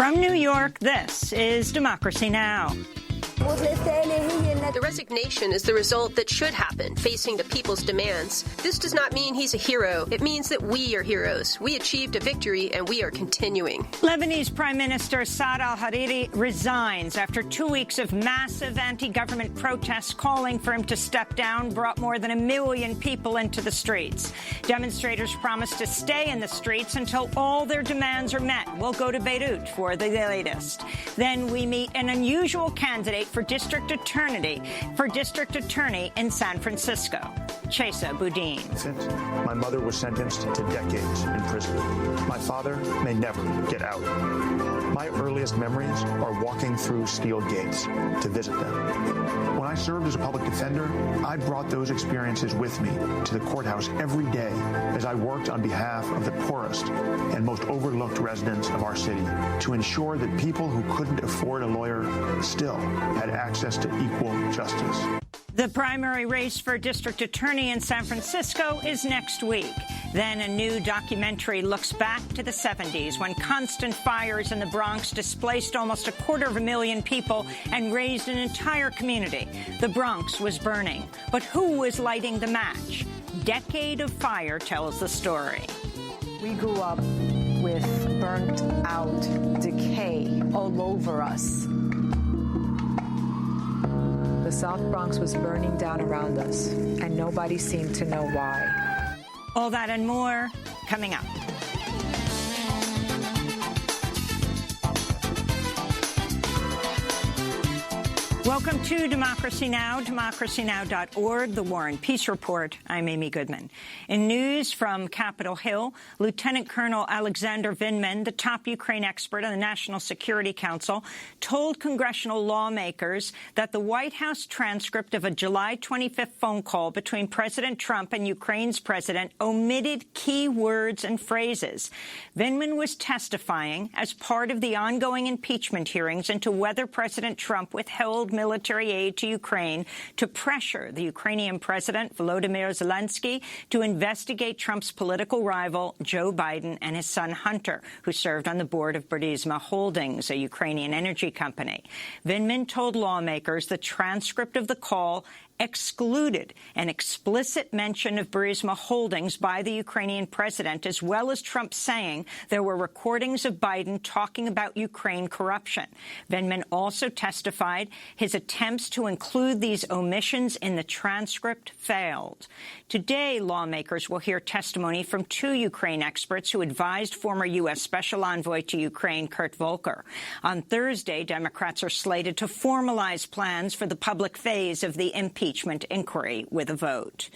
From New York, this is Democracy Now! The resignation is the result that should happen, facing the people's demands. This does not mean he's a hero. It means that we are heroes. We achieved a victory, and we are continuing. Lebanese Prime Minister Saad al-Hariri resigns after 2 weeks of massive anti-government protests calling for him to step down brought more than 1 million people into the streets. Demonstrators promised to stay in the streets until all their demands are met. We'll go to Beirut for the latest. Then we meet an unusual candidate for district attorney in San Francisco, Chesa Boudin. My mother was sentenced to decades in prison. My father may never get out. My earliest memories are walking through steel gates to visit them. When I served as a public defender, I brought those experiences with me to the courthouse every day as I worked on behalf of the poorest and most overlooked residents of our city to ensure that people who couldn't afford a lawyer still had access to equal justice. The primary race for district attorney in San Francisco is next week. Then a new documentary looks back to the 70s when constant fires in the Bronx displaced almost 250,000 people and razed an entire community. The Bronx was burning. But who was lighting the match? Decade of Fire tells the story. We grew up with burnt out decay all over us. The South Bronx was burning down around us, and nobody seemed to know why. All that and more coming up. Welcome to Democracy Now!, democracynow.org, the War and Peace Report. I'm Amy Goodman. In news from Capitol Hill, Lieutenant Colonel Alexander Vindman, the top Ukraine expert on the National Security Council, told congressional lawmakers that the White House transcript of a July 25th phone call between President Trump and Ukraine's president omitted key words and phrases. Vindman was testifying as part of the ongoing impeachment hearings into whether President Trump withheld military aid to Ukraine to pressure the Ukrainian president, Volodymyr Zelensky, to investigate Trump's political rival, Joe Biden, and his son, Hunter, who served on the board of Burisma Holdings, a Ukrainian energy company. Vindman told lawmakers the transcript of the call excluded an explicit mention of Burisma Holdings by the Ukrainian president, as well as Trump saying there were recordings of Biden talking about Ukraine corruption. Vindman also testified his attempts to include these omissions in the transcript failed. Today, lawmakers will hear testimony from 2 Ukraine experts who advised former U.S. Special Envoy to Ukraine, Kurt Volker. On Thursday, Democrats are slated to formalize plans for the public phase of the impeachment inquiry with a vote.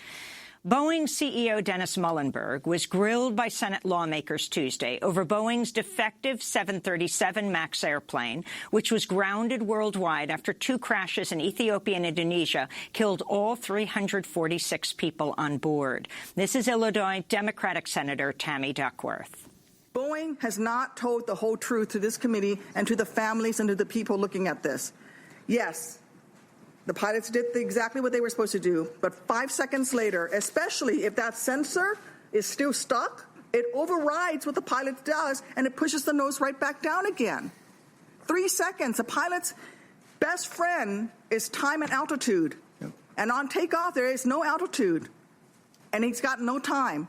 Boeing CEO Dennis Muilenburg was grilled by Senate lawmakers Tuesday over Boeing's defective 737 MAX airplane, which was grounded worldwide after 2 crashes in Ethiopia and Indonesia killed all 346 people on board. This is Illinois Democratic Senator Tammy Duckworth. Boeing has not told the whole truth to this committee and to the families and to the people looking at this. Yes, the pilots did exactly what they were supposed to do, but 5 seconds later, especially if that sensor is still stuck, it overrides what the pilot does and it pushes the nose right back down again. 3 seconds. A pilot's best friend is time and altitude. Yep. And on takeoff, there is no altitude, and he's got no time.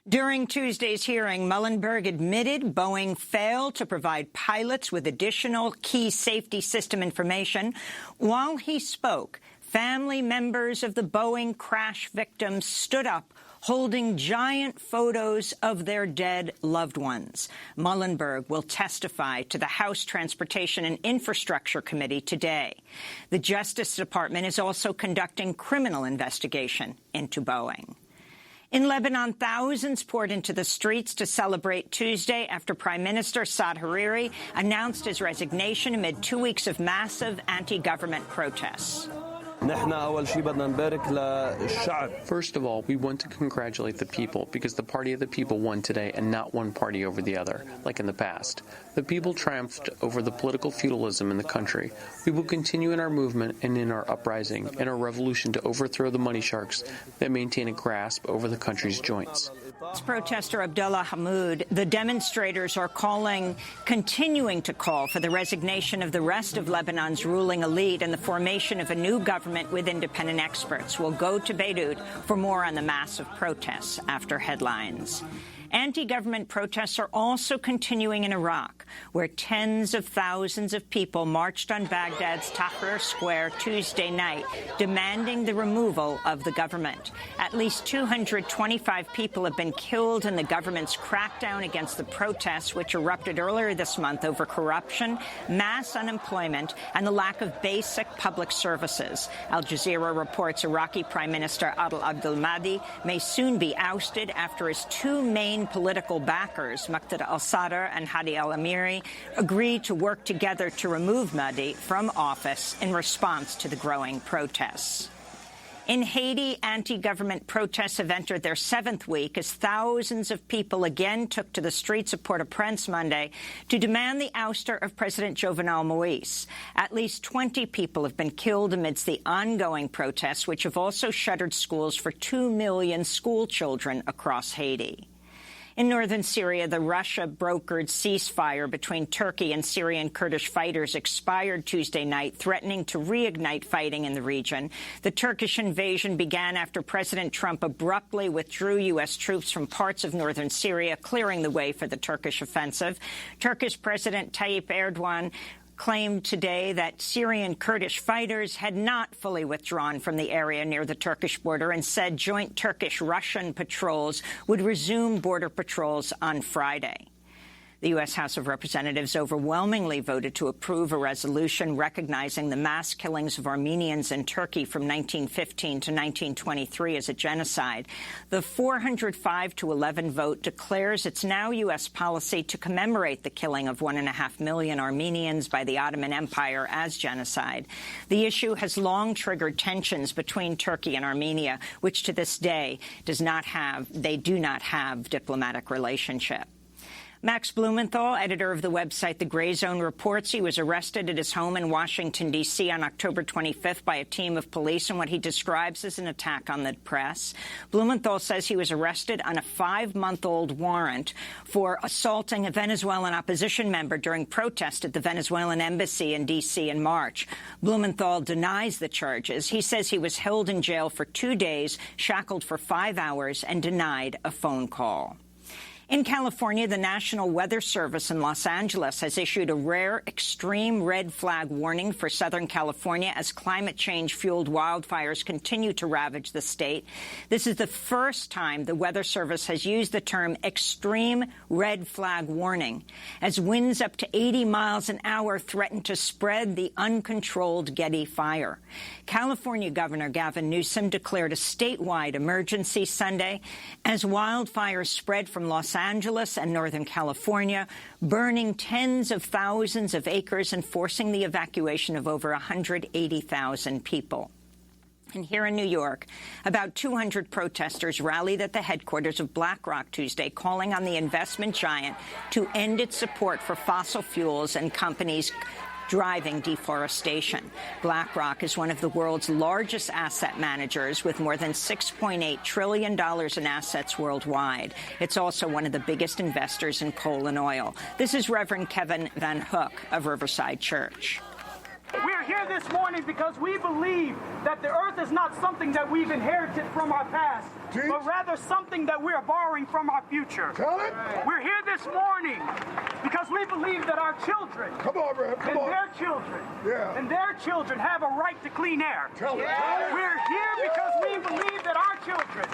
During Tuesday's hearing, Muilenburg admitted Boeing failed to provide pilots with additional key safety system information. While he spoke, family members of the Boeing crash victims stood up, holding giant photos of their dead loved ones. Muilenburg will testify to the House Transportation and Infrastructure Committee today. The Justice Department is also conducting criminal investigation into Boeing. In Lebanon, thousands poured into the streets to celebrate Tuesday after Prime Minister Saad Hariri announced his resignation amid 2 weeks of massive anti-government protests. First of all, we want to congratulate the people because the party of the people won today and not one party over the other, like in the past. The people triumphed over the political feudalism in the country. We will continue in our movement and in our uprising and our revolution to overthrow the money sharks that maintain a grasp over the country's joints. Protester Abdullah Hammoud, the demonstrators are continuing to call for the resignation of the rest of Lebanon's ruling elite and the formation of a new government with independent experts. We'll go to Beirut for more on the massive protests after headlines. Anti-government protests are also continuing in Iraq, where tens of thousands of people marched on Baghdad's Tahrir Square Tuesday night, demanding the removal of the government. At least 225 people have been killed in the government's crackdown against the protests, which erupted earlier this month over corruption, mass unemployment, and the lack of basic public services. Al Jazeera reports Iraqi Prime Minister Adel Abdel Mahdi may soon be ousted after his two main political backers, Muqtada al-Sadr and Hadi al-Amiri, agreed to work together to remove Mahdi from office in response to the growing protests. In Haiti, anti-government protests have entered their seventh week as thousands of people again took to the streets of Port-au-Prince Monday to demand the ouster of President Jovenel Moïse. At least 20 people have been killed amidst the ongoing protests, which have also shuttered schools for 2 million school children across Haiti. In northern Syria, the Russia-brokered ceasefire between Turkey and Syrian Kurdish fighters expired Tuesday night, threatening to reignite fighting in the region. The Turkish invasion began after President Trump abruptly withdrew U.S. troops from parts of northern Syria, clearing the way for the Turkish offensive. Turkish President Tayyip Erdogan claimed today that Syrian Kurdish fighters had not fully withdrawn from the area near the Turkish border and said joint Turkish-Russian patrols would resume border patrols on Friday. The U.S. House of Representatives overwhelmingly voted to approve a resolution recognizing the mass killings of Armenians in Turkey from 1915 to 1923 as a genocide. The 405-11 vote declares it's now U.S. policy to commemorate the killing of 1.5 million Armenians by the Ottoman Empire as genocide. The issue has long triggered tensions between Turkey and Armenia, which to this day do not have diplomatic relationship. Max Blumenthal, editor of the website The Gray Zone, reports he was arrested at his home in Washington, D.C. on October 25th by a team of police in what he describes as an attack on the press. Blumenthal says he was arrested on a 5-month-old warrant for assaulting a Venezuelan opposition member during protest at the Venezuelan embassy in D.C. in March. Blumenthal denies the charges. He says he was held in jail for 2 days, shackled for 5 hours, and denied a phone call. In California, the National Weather Service in Los Angeles has issued a rare extreme red flag warning for Southern California as climate change-fueled wildfires continue to ravage the state. This is the first time the Weather Service has used the term extreme red flag warning, as winds up to 80 miles an hour threaten to spread the uncontrolled Getty Fire. California Governor Gavin Newsom declared a statewide emergency Sunday as wildfires spread from Los Angeles and Northern California, burning tens of thousands of acres and forcing the evacuation of over 180,000 people. And here in New York, about 200 protesters rallied at the headquarters of BlackRock Tuesday, calling on the investment giant to end its support for fossil fuels and companies driving deforestation. BlackRock is one of the world's largest asset managers with more than $6.8 trillion in assets worldwide. It's also one of the biggest investors in coal and oil. This is Reverend Kevin Van Hook of Riverside Church. We're here this morning because we believe that the earth is not something that we've inherited from our past, but rather something that we're borrowing from our future. We're here this morning because we believe that our children and their children have a right to clean air. We're here because we believe that our children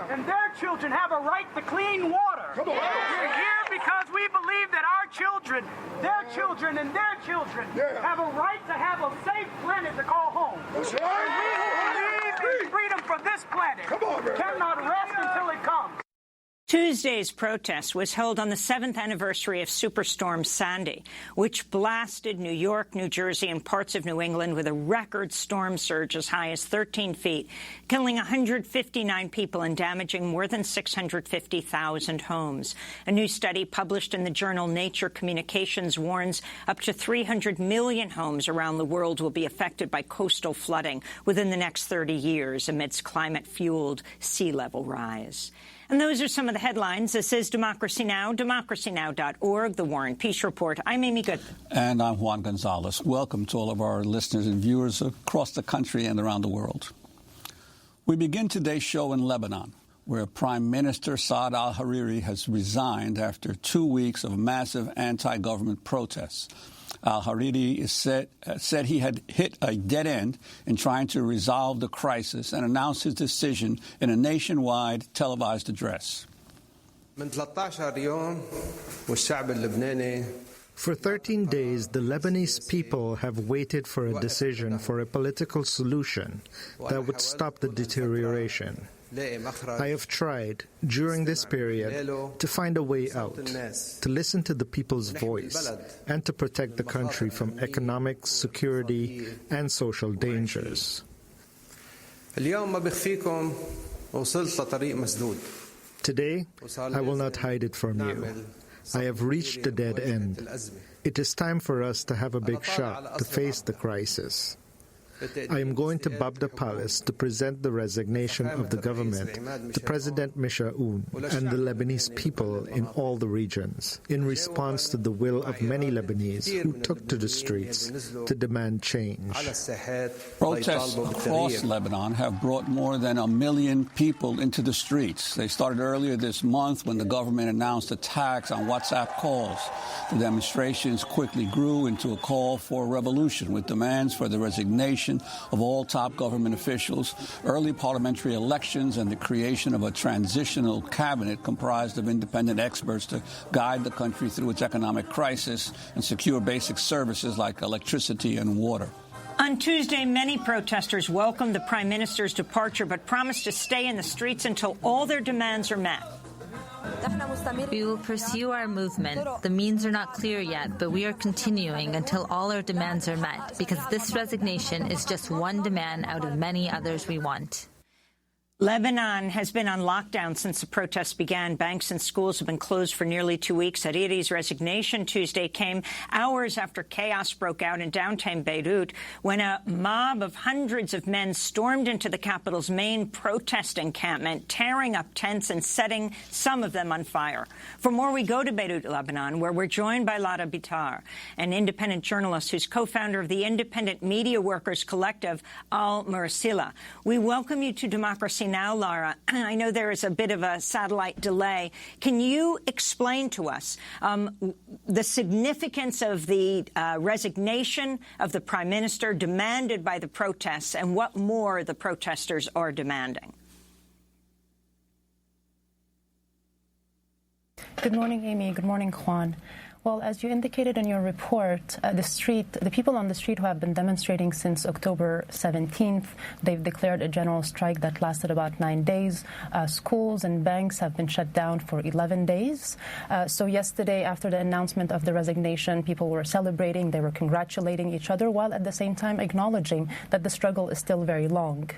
and their children have a right to clean water. We're here because we believe that our children, their children, and their children have a right to have a safe planet to call home. That's right. And we who believe in freedom for this planet cannot rest until it comes. Tuesday's protest was held on the 7th anniversary of Superstorm Sandy, which blasted New York, New Jersey, and parts of New England with a record storm surge as high as 13 feet, killing 159 people and damaging more than 650,000 homes. A new study published in the journal Nature Communications warns up to 300 million homes around the world will be affected by coastal flooding within the next 30 years amidst climate-fueled sea level rise. And those are some of the headlines. This is Democracy Now!, democracynow.org, The War and Peace Report. I'm Amy Goodman. And I'm Juan Gonzalez. Welcome to all of our listeners and viewers across the country and around the world. We begin today's show in Lebanon, where Prime Minister Saad al-Hariri has resigned after 2 weeks of massive anti-government protests. Al-Hariri said he had hit a dead end in trying to resolve the crisis and announced his decision in a nationwide televised address. For 13 days, the Lebanese people have waited for a decision for a political solution that would stop the deterioration. I have tried, during this period, to find a way out, to listen to the people's voice, and to protect the country from economic, security, and social dangers. Today, I will not hide it from you. I have reached a dead end. It is time for us to have a big shot to face the crisis. I am going to Babda Palace to present the resignation of the government to President Mishaoun and the Lebanese people in all the regions, in response to the will of many Lebanese who took to the streets to demand change. Protests across Lebanon have brought more than 1 million people into the streets. They started earlier this month when the government announced attacks on WhatsApp calls. The demonstrations quickly grew into a call for a revolution with demands for the resignation of all top government officials, early parliamentary elections, and the creation of a transitional cabinet comprised of independent experts to guide the country through its economic crisis and secure basic services like electricity and water. On Tuesday, many protesters welcomed the Prime Minister's departure but promised to stay in the streets until all their demands are met. We will pursue our movement. The means are not clear yet, but we are continuing until all our demands are met, because this resignation is just one demand out of many others we want. Lebanon has been on lockdown since the protests began. Banks and schools have been closed for nearly 2 weeks. Hariri's resignation Tuesday came hours after chaos broke out in downtown Beirut when a mob of hundreds of men stormed into the capital's main protest encampment, tearing up tents and setting some of them on fire. For more, we go to Beirut, Lebanon, where we're joined by Lara Bitar, an independent journalist who's co-founder of the Independent Media Workers Collective, Al Mursila. We welcome you to Democracy Now, Lara. I know there is a bit of a satellite delay. Can you explain to us the significance of the resignation of the Prime Minister demanded by the protests and what more the protesters are demanding? Good morning, Amy. Good morning, Juan. Well, as you indicated in your report, the people on the street who have been demonstrating since October 17th, they've declared a general strike that lasted about 9 days. Schools and banks have been shut down for 11 days. So yesterday, after the announcement of the resignation, people were celebrating, they were congratulating each other, while at the same time acknowledging that the struggle is still very long.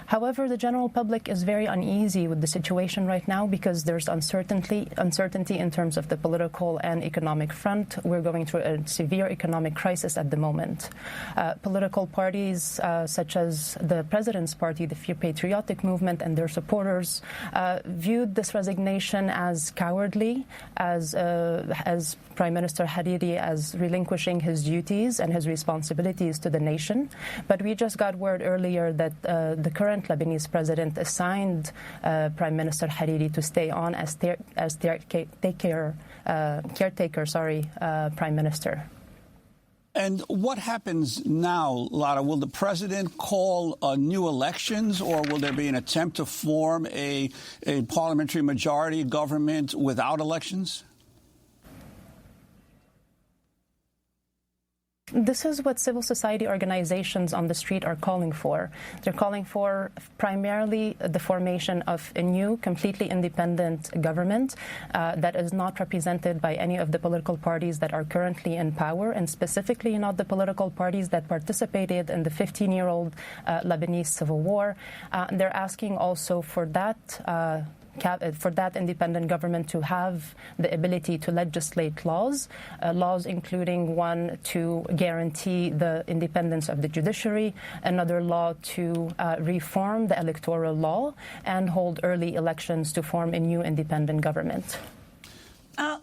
However, the general public is very uneasy with the situation right now because there's uncertainty in terms of the political and economic front. We're going through a severe economic crisis at the moment. Political parties such as the President's Party, the Free Patriotic Movement, and their supporters viewed this resignation as cowardly, as Prime Minister Hariri as relinquishing his duties and his responsibilities to the nation. But we just got word earlier that the current Lebanese president assigned Prime Minister Hariri to stay on as caretaker Prime Minister. And what happens now, Lara? Will the president call new elections, or will there be an attempt to form a parliamentary majority government without elections? This is what civil society organizations on the street are calling for. They're calling for primarily the formation of a new, completely independent government that is not represented by any of the political parties that are currently in power, and specifically not the political parties that participated in the 15-year-old Lebanese civil war. They're asking also for that independent government to have the ability to legislate laws including one to guarantee the independence of the judiciary, another law to reform the electoral law, and hold early elections to form a new independent government.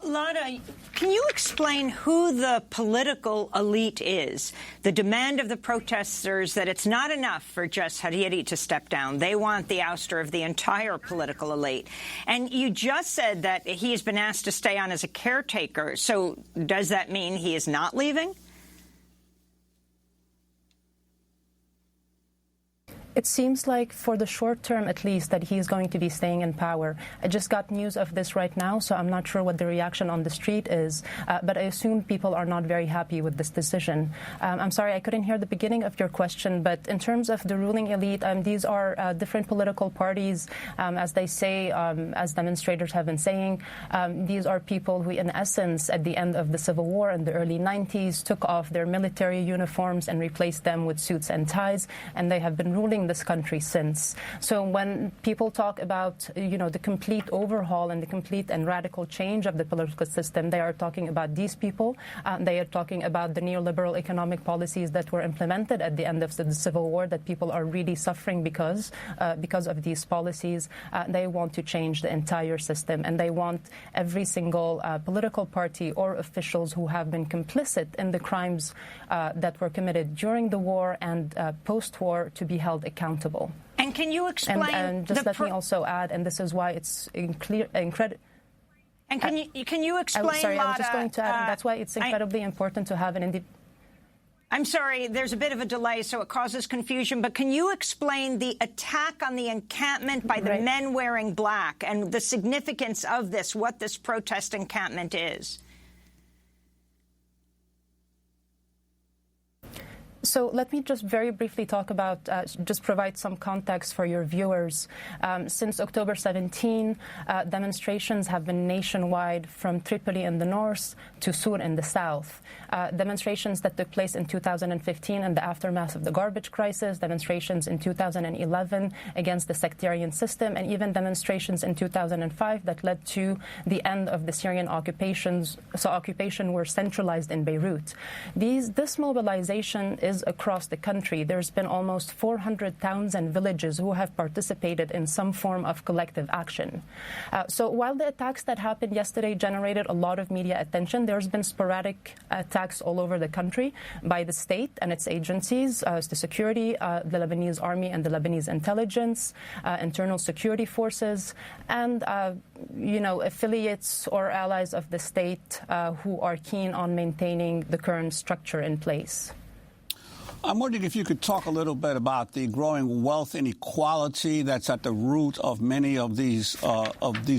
Lada, can you explain who the political elite is? The demand of the protesters that it's not enough for just Hariri to step down. They want the ouster of the entire political elite. And you just said that he has been asked to stay on as a caretaker. So does that mean he is not leaving? It seems like for the short term, at least, that he's going to be staying in power. I just got news of this right now, so I'm not sure what the reaction on the street is, but I assume people are not very happy with this decision. I'm sorry, I couldn't hear the beginning of your question, but in terms of the ruling elite, these are different political parties, as they say, as demonstrators have been saying. These are people who, in essence, at the end of the Civil War in the early 90s, took off their military uniforms and replaced them with suits and ties, and they have been ruling this country since. So when people talk about, the complete overhaul and the complete and radical change of the political system, they are talking about these people. They are talking about the neoliberal economic policies that were implemented at the end of the Civil War, that people are really suffering because of these policies. They want to change the entire system, and they want every single political party or officials who have been complicit in the crimes that were committed during the war and post-war to be held accountable. And can you explain? And just let me also add, and this is why it's incredible. And can you explain? Sorry, Lada, I was just going to add, and that's why it's incredibly important to have an I'm sorry, there's a bit of a delay, so it causes confusion, but can you explain the attack on the encampment by the men wearing black and the significance of this, what this protest encampment is? So let me just very briefly talk about, just provide some context for your viewers. Since October 17, demonstrations have been nationwide from Tripoli in the north to Sur in the south. Demonstrations that took place in 2015 in the aftermath of the garbage crisis, demonstrations in 2011 against the sectarian system, and even demonstrations in 2005 that led to the end of the Syrian occupations. So occupation were centralized in Beirut. This mobilization is across the country. There's been almost 400 towns and villages who have participated in some form of collective action. So while the attacks that happened yesterday generated a lot of media attention, there's been sporadic attacks all over the country by the state and its agencies, the security, the Lebanese army and the Lebanese intelligence, internal security forces, and affiliates or allies of the state who are keen on maintaining the current structure in place. I'm wondering if you could talk a little bit about the growing wealth inequality that's at the root of many of these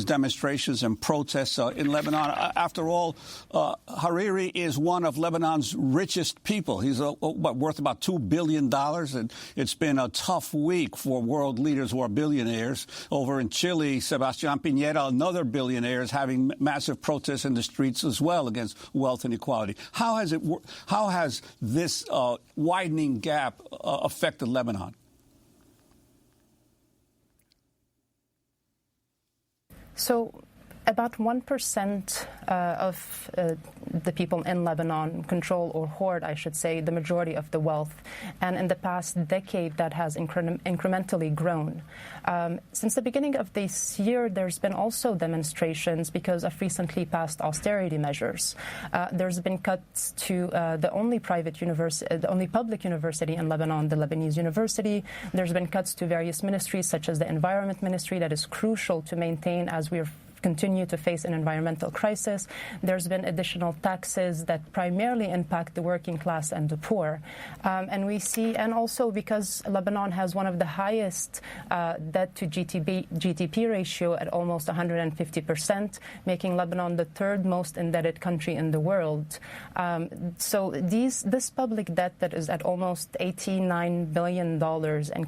demonstrations and protests in Lebanon. After all, Hariri is one of Lebanon's richest people. He's worth about $2 billion, and it's been a tough week for world leaders who are billionaires. Over in Chile, Sebastián Piñera, another billionaire, is having massive protests in the streets as well against wealth inequality. How has this widening gap affected Lebanon? So about 1% of the people in Lebanon control or hoard, I should say, the majority of the wealth. And in the past decade, that has incrementally grown. Since the beginning of this year, there's been also demonstrations because of recently passed austerity measures. There's been cuts to the only public university in Lebanon, the Lebanese University. There's been cuts to various ministries, such as the Environment Ministry, that is crucial to maintain, as we're continue to face an environmental crisis. There's been additional taxes that primarily impact the working class and the poor. And we see, and also because Lebanon has one of the highest debt to GDP ratio at almost 150%, making Lebanon the third most indebted country in the world. So this public debt that is at almost $89 billion and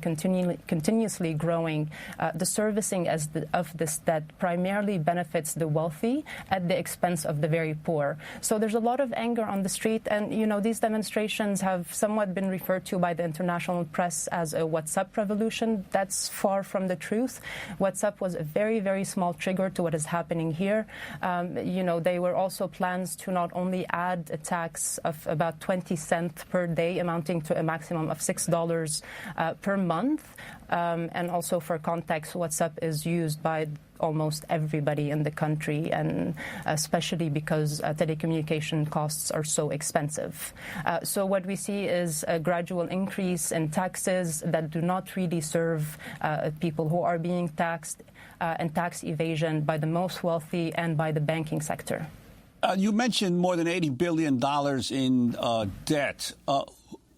continuously growing, the servicing of this debt primarily benefits the wealthy at the expense of the very poor. So there's a lot of anger on the street, and these demonstrations have somewhat been referred to by the international press as a WhatsApp revolution. That's far from the truth. WhatsApp was a very, very small trigger to what is happening here. They were also plans to not only add a tax of about 20 cents per day, amounting to a maximum of $6 per month. And also, for context, WhatsApp is used by almost everybody in the country, and especially because telecommunication costs are so expensive. So what we see is a gradual increase in taxes that do not really serve people who are being taxed, and tax evasion by the most wealthy and by the banking sector. You mentioned more than $80 billion in debt.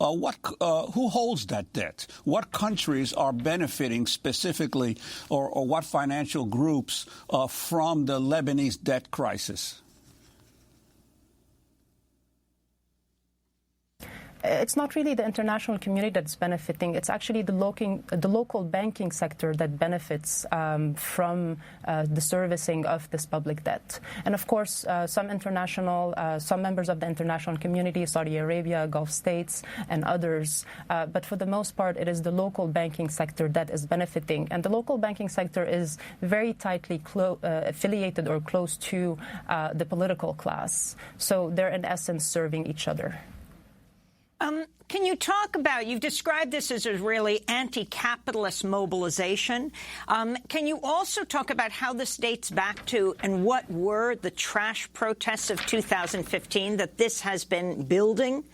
Who holds that debt? What countries are benefiting specifically, or what financial groups from the Lebanese debt crisis? It's not really the international community that's benefiting. It's actually the local banking sector that benefits from the servicing of this public debt. And of course, some members of the international community, Saudi Arabia, Gulf states, and others. But for the most part, it is the local banking sector that is benefiting. And the local banking sector is very tightly affiliated or close to the political class. So they're in essence serving each other. Can you talk about, you've described this as a really anti-capitalist mobilization. Can you also talk about how this dates back to and what were the trash protests of 2015 that this has been building?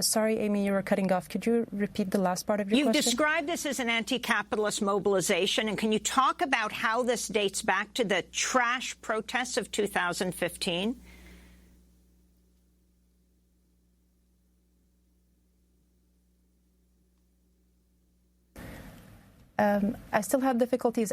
Sorry, Amy, you were cutting off. Could you repeat the last part of your question? You've described this as an anti-capitalist mobilization, and can you talk about how this dates back to the trash protests of 2015? I still have difficulties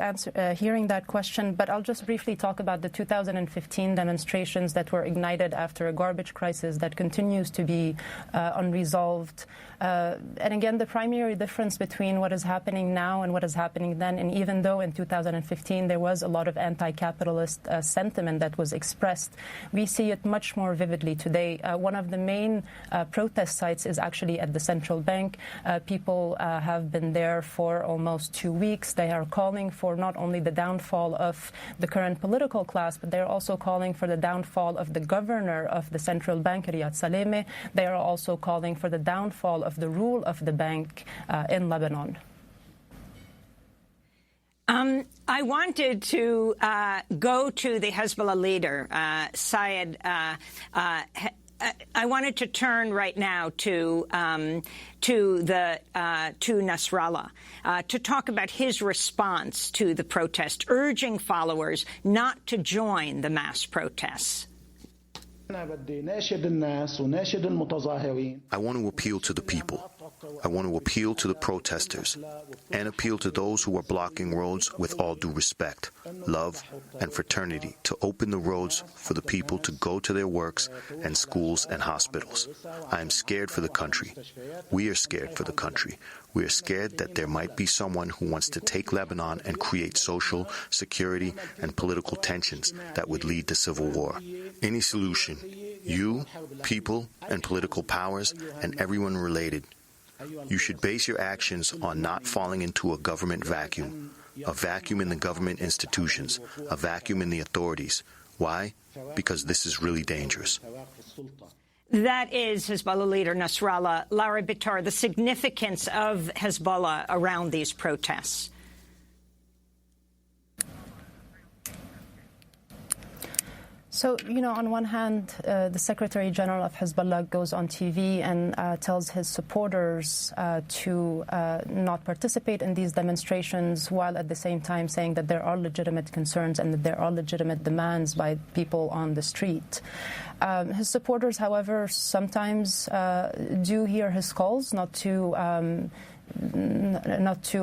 hearing that question, but I'll just briefly talk about the 2015 demonstrations that were ignited after a garbage crisis that continues to be unresolved. And again, the primary difference between what is happening now and what is happening then, and even though in 2015 there was a lot of anti-capitalist sentiment that was expressed, we see it much more vividly today. One of the main protest sites is actually at the central bank. People have been there for almost 2 weeks. They are calling for not only the downfall of the current political class, but they're also calling for the downfall of the governor of the central bank, Riyad Salameh. They are also calling for the downfall of the rule of the bank in Lebanon. I wanted to go to the Hezbollah leader, Syed. I wanted to turn right now to Nasrallah to talk about his response to the protest, urging followers not to join the mass protests. I want to appeal to the people. I want to appeal to the protesters and appeal to those who are blocking roads with all due respect, love, and fraternity to open the roads for the people to go to their works and schools and hospitals. I am scared for the country. We are scared for the country. We are scared that there might be someone who wants to take Lebanon and create social, security, and political tensions that would lead to civil war. Any solution, you, people, and political powers, and everyone related, you should base your actions on not falling into a government vacuum in the government institutions, a vacuum in the authorities. Why? Because this is really dangerous. That is Hezbollah leader Nasrallah. Lara Bitar, the significance of Hezbollah around these protests. So, on one hand, the Secretary General of Hezbollah goes on TV and tells his supporters to not participate in these demonstrations, while at the same time saying that there are legitimate concerns and that there are legitimate demands by people on the street. His supporters, however, sometimes do hear his calls not to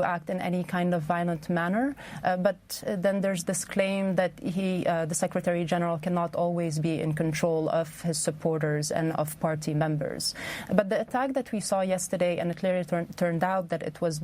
act in any kind of violent manner. But then there's this claim that the Secretary General cannot always be in control of his supporters and of party members. But the attack that we saw yesterday, and it clearly turned out that it was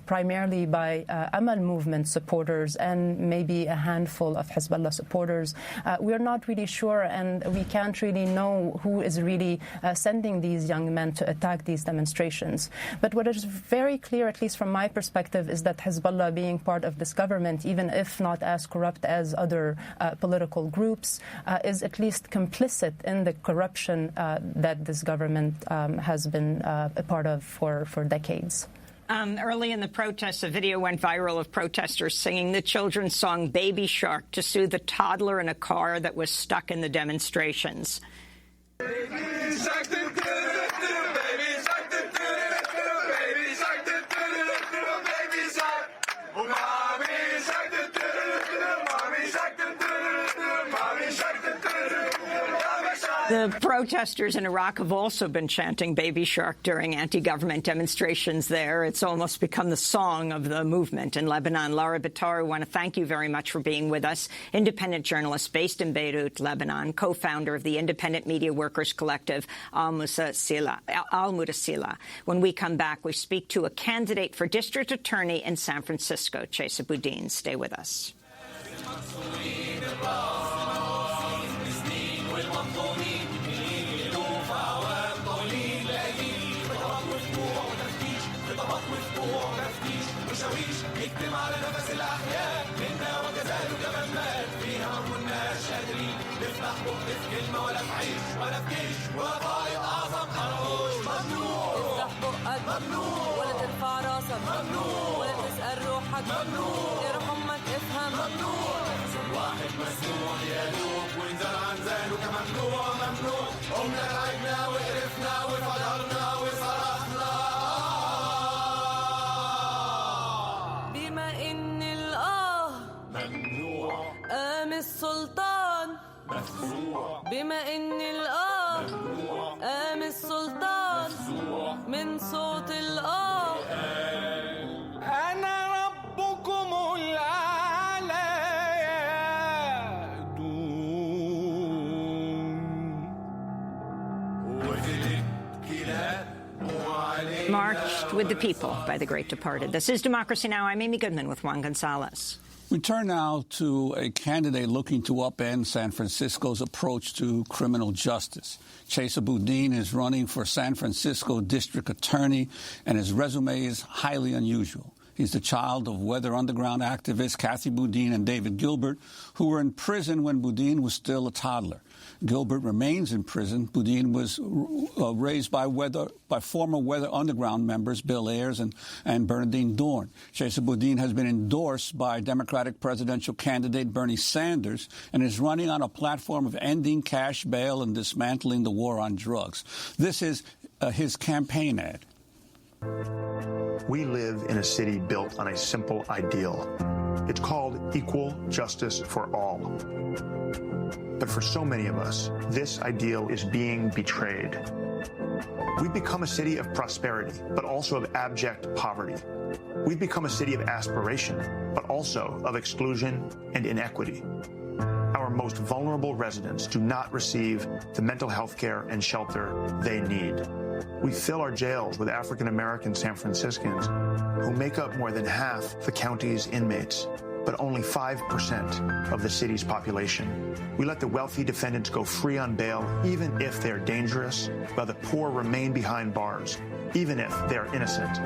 primarily by Amal movement supporters and maybe a handful of Hezbollah supporters. We're not really sure, and we can't really know who is really sending these young men to attack these demonstrations. But what is very clear, at least from my perspective, is that Hezbollah, being part of this government, even if not as corrupt as other political groups, is at least complicit in the corruption that this government has been a part of for decades. Early in the protests, a video went viral of protesters singing the children's song Baby Shark to soothe a toddler in a car that was stuck in the demonstrations. Baby shark, The protesters in Iraq have also been chanting Baby Shark during anti-government demonstrations there. It's almost become the song of the movement in Lebanon. Lara Bitar, I want to thank you very much for being with us. Independent journalist based in Beirut, Lebanon, co-founder of the Independent Media Workers Collective, Al Mutasila. When we come back, we speak to a candidate for district attorney in San Francisco, Chesa Boudin. Stay with us. يكتم على نفس الأحياء منا وكذلك من مات فيها ما كناش قادرين نفتح بق في كلمة ولا في عيش ولا في جيش ولا قائد أعظم حنقول ممنوع افتح بقك ممنوع ولا ترفع راسك ممنوع ولا تسأل روحك ممنوع ارحم أمك افهم ممنوع نفس الواحد مسموع يا دوب وينزل عن ذلك ممنوع ممنوع قمنا تعبنا وقرفنا وفجرنا وصرخنا قام السلطان بما إن قام السلطان من صوت أنا ربكم الأعلى Marched with the People by the great departed. This is Democracy Now! I'm Amy Goodman with Juan Gonzalez. We turn now to a candidate looking to upend San Francisco's approach to criminal justice. Chesa Boudin is running for San Francisco District Attorney, and his resume is highly unusual. He's the child of Weather Underground activists Kathy Boudin and David Gilbert, who were in prison when Boudin was still a toddler. Gilbert remains in prison. Boudin was raised by former Weather Underground members Bill Ayers and Bernardine Dorn. Chesa Boudin has been endorsed by Democratic presidential candidate Bernie Sanders and is running on a platform of ending cash bail and dismantling the war on drugs. This is his campaign ad. We live in a city built on a simple ideal. It's called equal justice for all. But for so many of us, this ideal is being betrayed. We've become a city of prosperity, but also of abject poverty. We've become a city of aspiration, but also of exclusion and inequity. Our most vulnerable residents do not receive the mental health care and shelter they need. We fill our jails with African-American San Franciscans who make up more than half the county's inmates, but only 5% of the city's population. We let the wealthy defendants go free on bail, even if they're dangerous, while the poor remain behind bars, even if they're innocent.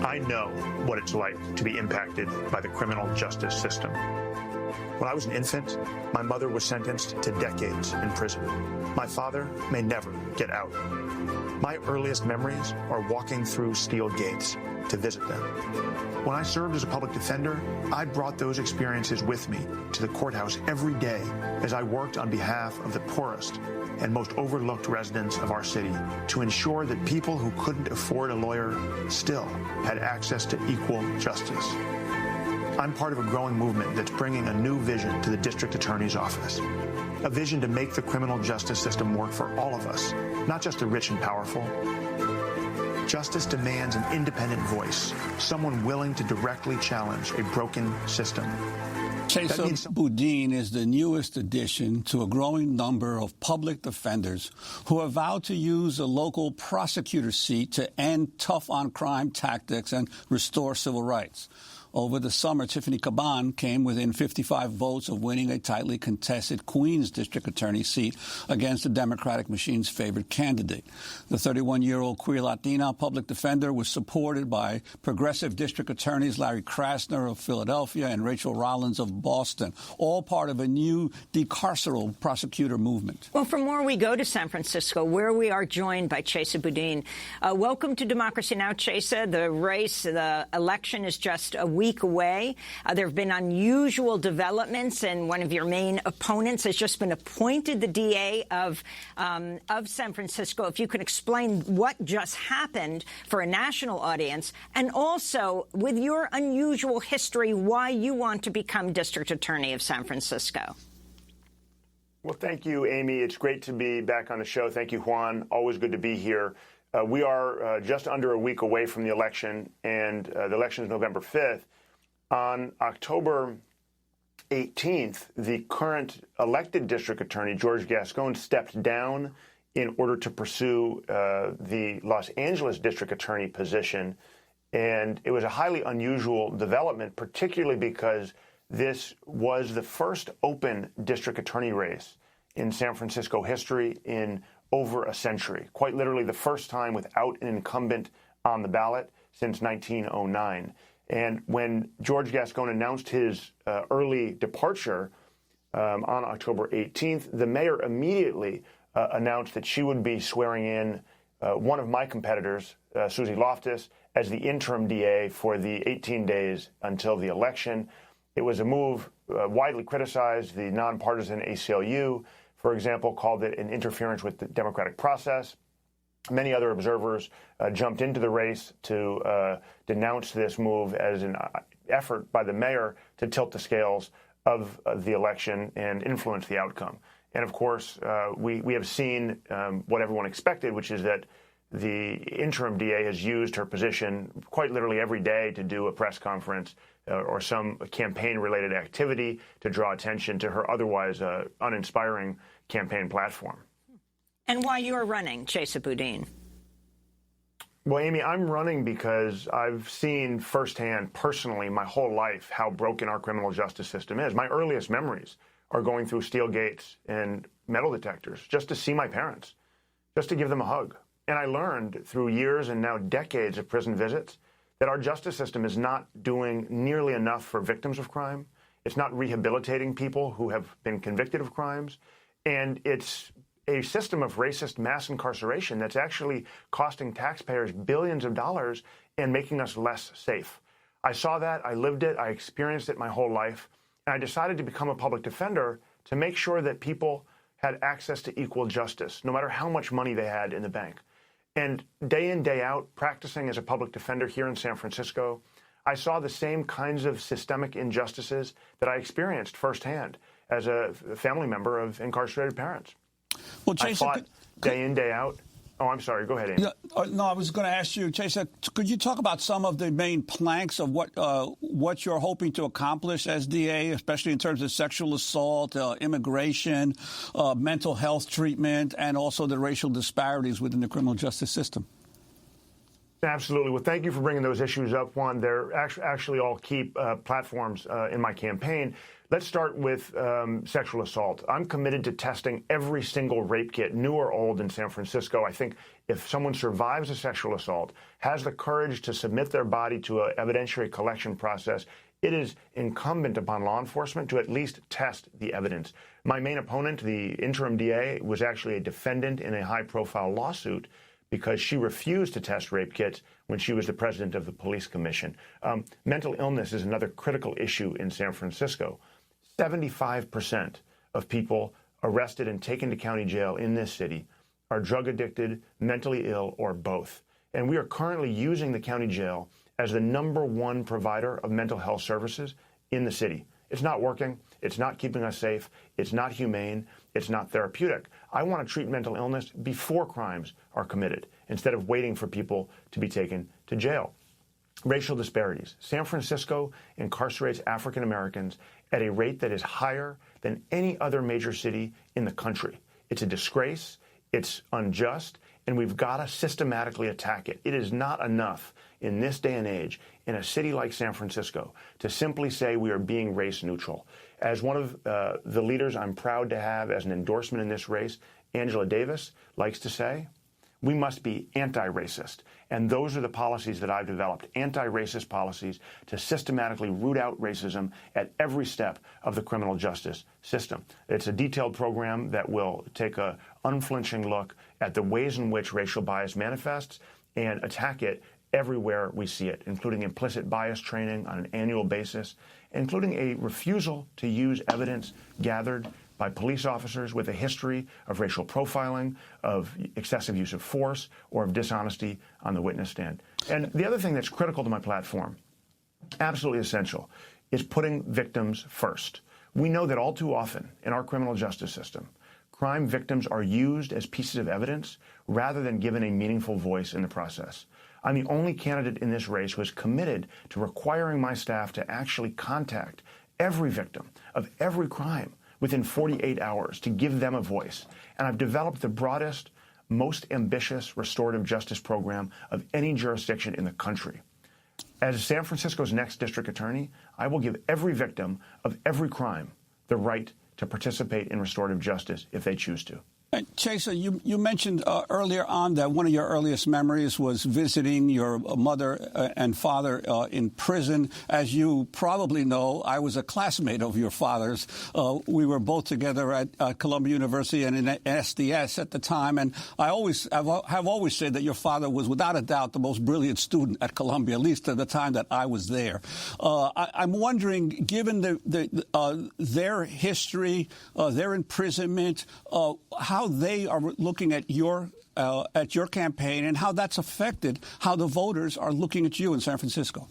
I know what it's like to be impacted by the criminal justice system. When I was an infant, my mother was sentenced to decades in prison. My father may never get out. My earliest memories are walking through steel gates to visit them. When I served as a public defender, I brought those experiences with me to the courthouse every day as I worked on behalf of the poorest and most overlooked residents of our city to ensure that people who couldn't afford a lawyer still had access to equal justice. I'm part of a growing movement that's bringing a new vision to the district attorney's office, a vision to make the criminal justice system work for all of us, not just the rich and powerful. Justice demands an independent voice, someone willing to directly challenge a broken system. Chesa Boudin is the newest addition to a growing number of public defenders who have vowed to use a local prosecutor seat to end tough-on-crime tactics and restore civil rights. Over the summer, Tiffany Caban came within 55 votes of winning a tightly contested Queens District Attorney seat against the Democratic machine's favorite candidate. The 31-year-old queer Latina public defender was supported by progressive district attorneys Larry Krasner of Philadelphia and Rachel Rollins of Boston, all part of a new decarceral prosecutor movement. Well, for more, we go to San Francisco, where we are joined by Chesa Boudin. Welcome to Democracy Now!, Chesa. The election is just a week away. There have been unusual developments, and one of your main opponents has just been appointed the DA of San Francisco. If you could explain what just happened for a national audience, and also, with your unusual history, why you want to become District Attorney of San Francisco. Well, thank you, Amy. It's great to be back on the show. Thank you, Juan. Always good to be here. We are just under a week away from the election, and the election is November 5th. On October 18th, the current elected district attorney, George Gascon, stepped down in order to pursue the Los Angeles district attorney position. And it was a highly unusual development, particularly because this was the first open district attorney race in San Francisco history in over a century, quite literally the first time without an incumbent on the ballot since 1909. And when George Gascon announced his early departure on October 18th, the mayor immediately announced that she would be swearing in one of my competitors, Susie Loftus, as the interim DA for the 18 days until the election. It was a move widely criticized. The nonpartisan ACLU, for example, called it an interference with the democratic process. Many other observers jumped into the race to denounce this move as an effort by the mayor to tilt the scales of the election and influence the outcome. And of course, we have seen what everyone expected, which is that the interim DA has used her position quite literally every day to do a press conference or some campaign-related activity to draw attention to her otherwise uninspiring campaign platform. And why you're running, Chesa Boudin? Well, Amy, I'm running because I've seen firsthand, personally, my whole life, how broken our criminal justice system is. My earliest memories are going through steel gates and metal detectors just to see my parents, just to give them a hug. And I learned through years and now decades of prison visits that our justice system is not doing nearly enough for victims of crime. It's not rehabilitating people who have been convicted of crimes. And it's a system of racist mass incarceration that's actually costing taxpayers billions of dollars and making us less safe. I saw that, I lived it, I experienced it my whole life, and I decided to become a public defender to make sure that people had access to equal justice, no matter how much money they had in the bank. And day in, day out, practicing as a public defender here in San Francisco, I saw the same kinds of systemic injustices that I experienced firsthand as a family member of incarcerated parents. Well, Chesa, I fought day in, day out. Oh, I'm sorry. Go ahead, Amy. No, I was going to ask you, Chesa, could you talk about some of the main planks of what you're hoping to accomplish as DA, especially in terms of sexual assault, immigration, mental health treatment, and also the racial disparities within the criminal justice system? Absolutely. Well, thank you for bringing those issues up, Juan. They're actually all key platforms in my campaign. Let's start with sexual assault. I'm committed to testing every single rape kit, new or old, in San Francisco. I think if someone survives a sexual assault, has the courage to submit their body to an evidentiary collection process, It is incumbent upon law enforcement to at least test the evidence. My main opponent, the interim DA, was actually a defendant in a high-profile lawsuit because she refused to test rape kits when she was the president of the police commission. Mental illness is another critical issue in San Francisco. 75% of people arrested and taken to county jail in this city are drug addicted, mentally ill, or both. And we are currently using the county jail as the #1 provider of mental health services in the city. It's not working. It's not keeping us safe. It's not humane. It's not therapeutic. I want to treat mental illness before crimes are committed instead of waiting for people to be taken to jail. Racial disparities. San Francisco incarcerates African Americans at a rate that is higher than any other major city in the country. It's a disgrace. It's unjust. And we've got to systematically attack it. It is not enough in this day and age in a city like San Francisco to simply say we are being race neutral. As one of the leaders I'm proud to have as an endorsement in this race, Angela Davis, likes to say, we must be anti-racist. And those are the policies that I've developed, anti-racist policies to systematically root out racism at every step of the criminal justice system. It's a detailed program that will take an unflinching look at the ways in which racial bias manifests and attack it everywhere we see it, including implicit bias training on an annual basis, including a refusal to use evidence gathered by police officers with a history of racial profiling, of excessive use of force, or of dishonesty on the witness stand. And the other thing that's critical to my platform, absolutely essential, is putting victims first. We know that all too often in our criminal justice system, crime victims are used as pieces of evidence rather than given a meaningful voice in the process. I'm the only candidate in this race who is committed to requiring my staff to actually contact every victim of every crime within 48 hours to give them a voice. And I've developed the broadest, most ambitious restorative justice program of any jurisdiction in the country. As San Francisco's next district attorney, I will give every victim of every crime the right to participate in restorative justice if they choose to. Chesa, you mentioned earlier on that one of your earliest memories was visiting your mother and father in prison. As you probably know, I was a classmate of your father's. We were both together at Columbia University and in SDS at the time. And I have always said that your father was, without a doubt, the most brilliant student at Columbia, at least at the time that I was there. I'm wondering, given their history, their imprisonment, how they are looking at your campaign and how that's affected how the voters are looking at you in San Francisco.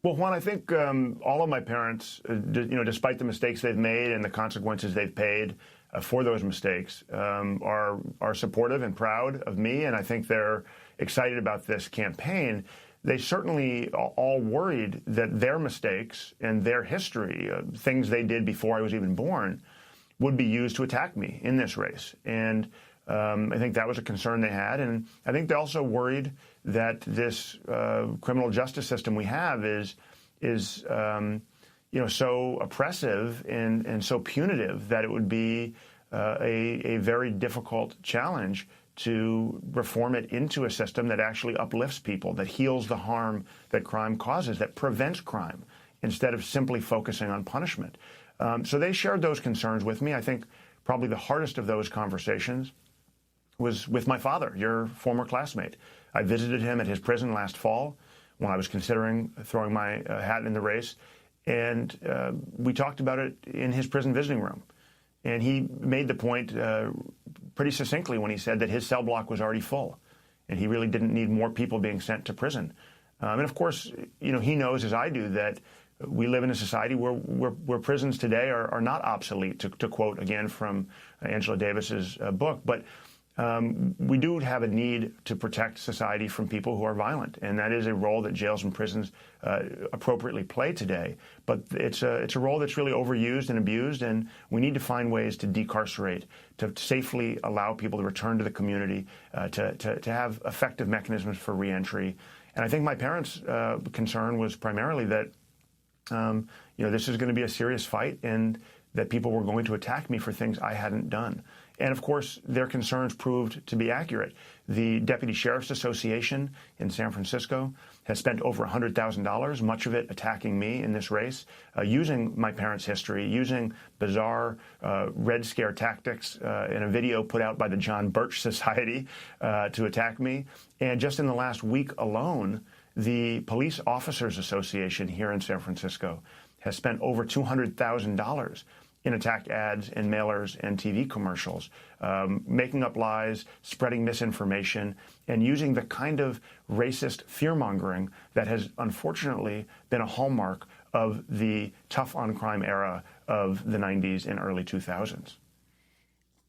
Well, Juan, I think all of my parents, despite the mistakes they've made and the consequences they've paid for those mistakes, are supportive and proud of me, and I think they're excited about this campaign. They certainly all worried that their mistakes and their history, things they did before I was even born, would be used to attack me in this race. And I think that was a concern they had. And I think they also worried that this criminal justice system we have is so oppressive and so punitive that it would be a very difficult challenge to reform it into a system that actually uplifts people, that heals the harm that crime causes, that prevents crime, instead of simply focusing on punishment. So they shared those concerns with me. I think probably the hardest of those conversations was with my father, your former classmate. I visited him at his prison last fall when I was considering throwing my hat in the race, and we talked about it in his prison visiting room. And he made the point pretty succinctly when he said that his cell block was already full, and he really didn't need more people being sent to prison. And of course, he knows, as I do, that we live in a society where prisons today are not obsolete, to quote again from Angela Davis's book. But we do have a need to protect society from people who are violent, and that is a role that jails and prisons appropriately play today. But it's a role that's really overused and abused, and we need to find ways to decarcerate, to safely allow people to return to the community, to have effective mechanisms for reentry. And I think my parents' concern was primarily that this is going to be a serious fight and that people were going to attack me for things I hadn't done. And, of course, their concerns proved to be accurate. The Deputy Sheriff's Association in San Francisco has spent over $100,000, much of it attacking me in this race, using my parents' history, using bizarre Red Scare tactics in a video put out by the John Birch Society to attack me. And just in the last week alone, the Police Officers Association here in San Francisco has spent over $200,000 in attack ads and mailers and TV commercials, making up lies, spreading misinformation, and using the kind of racist fear-mongering that has unfortunately been a hallmark of the tough-on-crime era of the 90s and early 2000s.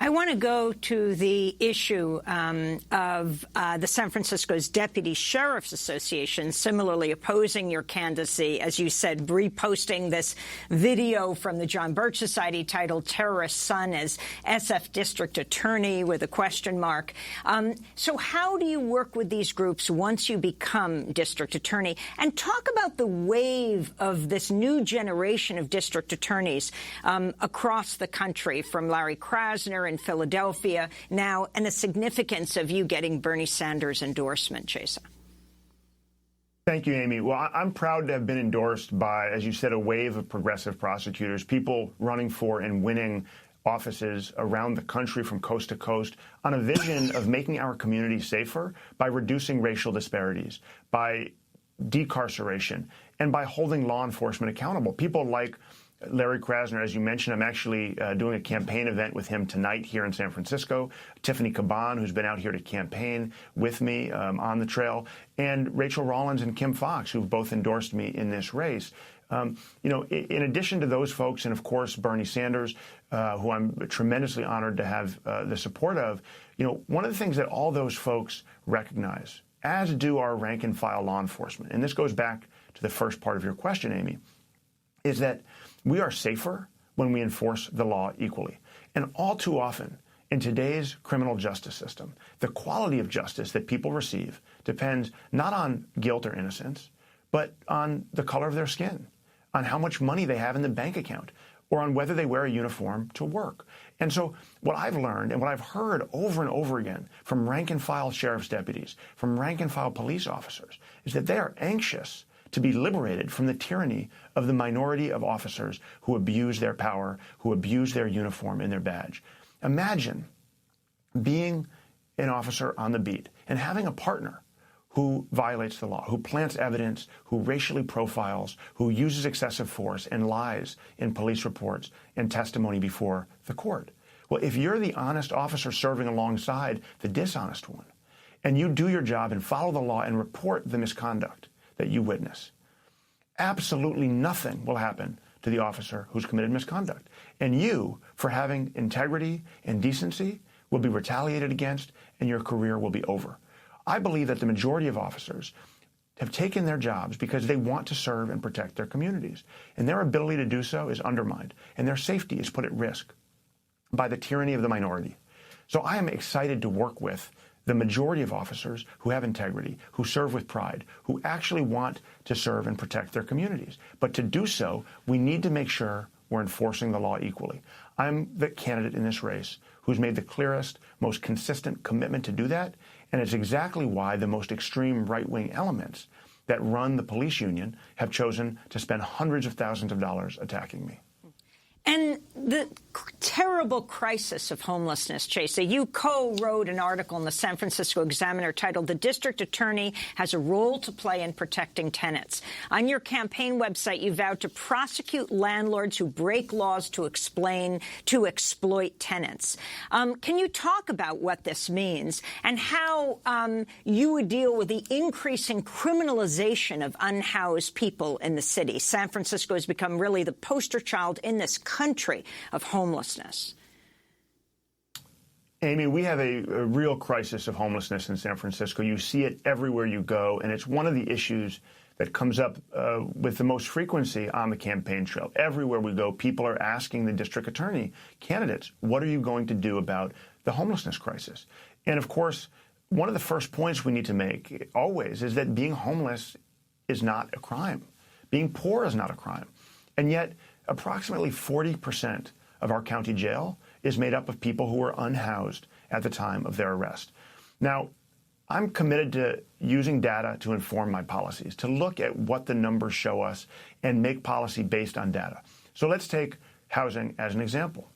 I want to go to the issue of the San Francisco's Deputy Sheriff's Association similarly opposing your candidacy, as you said, reposting this video from the John Birch Society titled "Terrorist Son as SF District Attorney" with a question mark. So how do you work with these groups once you become district attorney? And talk about the wave of this new generation of district attorneys across the country, from Larry Krasner in Philadelphia now, and the significance of you getting Bernie Sanders' endorsement, Chesa. Thank you, Amy. Well, I'm proud to have been endorsed by, as you said, a wave of progressive prosecutors, people running for and winning offices around the country from coast to coast on a vision of making our community safer by reducing racial disparities, by decarceration, and by holding law enforcement accountable. People like Larry Krasner, as you mentioned, I'm actually doing a campaign event with him tonight here in San Francisco. Tiffany Caban, who's been out here to campaign with me on the trail, and Rachel Rollins and Kim Fox, who've both endorsed me in this race. You know, in addition to those folks, and of course Bernie Sanders, who I'm tremendously honored to have the support of, you know, one of the things that all those folks recognize, as do our rank and file law enforcement, and this goes back to the first part of your question, Amy, is that we are safer when we enforce the law equally. And all too often, in today's criminal justice system, the quality of justice that people receive depends not on guilt or innocence, but on the color of their skin, on how much money they have in the bank account, or on whether they wear a uniform to work. And so what I've learned and what I've heard over and over again from rank-and-file sheriff's deputies, from rank-and-file police officers, is that they are anxious to be liberated from the tyranny of the minority of officers who abuse their power, who abuse their uniform and their badge. Imagine being an officer on the beat and having a partner who violates the law, who plants evidence, who racially profiles, who uses excessive force and lies in police reports and testimony before the court. Well, if you're the honest officer serving alongside the dishonest one, and you do your job and follow the law and report the misconduct that you witness, absolutely nothing will happen to the officer who's committed misconduct. And you, for having integrity and decency, will be retaliated against, and your career will be over. I believe that the majority of officers have taken their jobs because they want to serve and protect their communities, and their ability to do so is undermined, and their safety is put at risk by the tyranny of the minority. So I am excited to work with the majority of officers who have integrity, who serve with pride, who actually want to serve and protect their communities. But to do so, we need to make sure we're enforcing the law equally. I'm the candidate in this race who's made the clearest, most consistent commitment to do that, and it's exactly why the most extreme right-wing elements that run the police union have chosen to spend hundreds of thousands of dollars attacking me. And the terrible crisis of homelessness, Chesa. You co-wrote an article in the San Francisco Examiner titled "The District Attorney Has a Role to Play in Protecting Tenants." On your campaign website, you vowed to prosecute landlords who break laws to exploit tenants. Can you talk about what this means and how you would deal with the increasing criminalization of unhoused people in the city? San Francisco has become really the poster child in this country of homelessness. Amy, we have a real crisis of homelessness in San Francisco. You see it everywhere you go, and it's one of the issues that comes up with the most frequency on the campaign trail. Everywhere we go, people are asking the district attorney candidates, what are you going to do about the homelessness crisis? And of course, one of the first points we need to make always is that being homeless is not a crime. Being poor is not a crime. And yet, approximately 40% of our county jail is made up of people who were unhoused at the time of their arrest. Now, I'm committed to using data to inform my policies, to look at what the numbers show us and make policy based on data. So let's take housing as an example.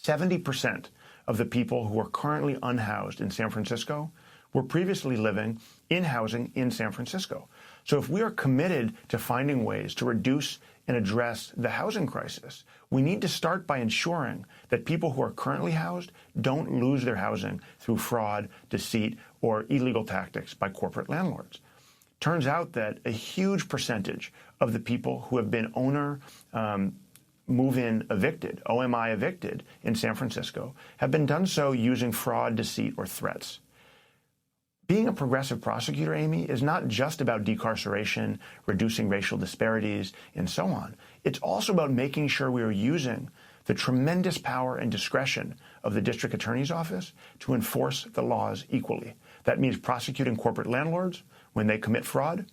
70% of the people who are currently unhoused in San Francisco were previously living in housing in San Francisco. So if we are committed to finding ways to reduce and address the housing crisis, we need to start by ensuring that people who are currently housed don't lose their housing through fraud, deceit, or illegal tactics by corporate landlords. Turns out that a huge percentage of the people who have been owner move-in evicted, OMI evicted in San Francisco, have been done so using fraud, deceit, or threats. Being a progressive prosecutor, Amy, is not just about decarceration, reducing racial disparities, and so on. It's also about making sure we are using the tremendous power and discretion of the district attorney's office to enforce the laws equally. That means prosecuting corporate landlords when they commit fraud.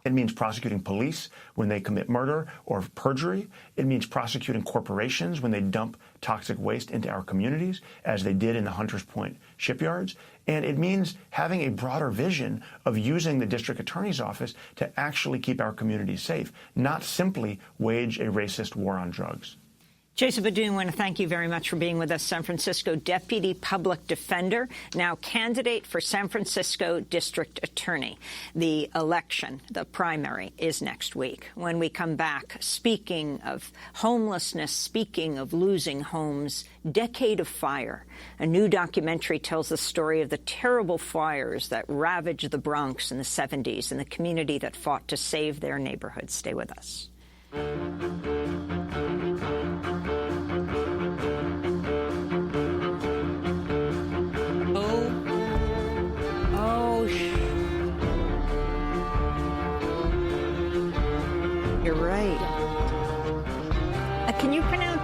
It means prosecuting police when they commit murder or perjury. It means prosecuting corporations when they dump toxic waste into our communities, as they did in the Hunters Point shipyards. And it means having a broader vision of using the district attorney's office to actually keep our communities safe, not simply wage a racist war on drugs. Jason Badun, I want to thank you very much for being with us. San Francisco Deputy Public Defender, now candidate for San Francisco District Attorney. The election, the primary, is next week. When we come back, speaking of homelessness, speaking of losing homes, Decade of Fire. A new documentary tells the story of the terrible fires that ravaged the Bronx in the 70s and the community that fought to save their neighborhood. Stay with us. You're right. Can you pronounce?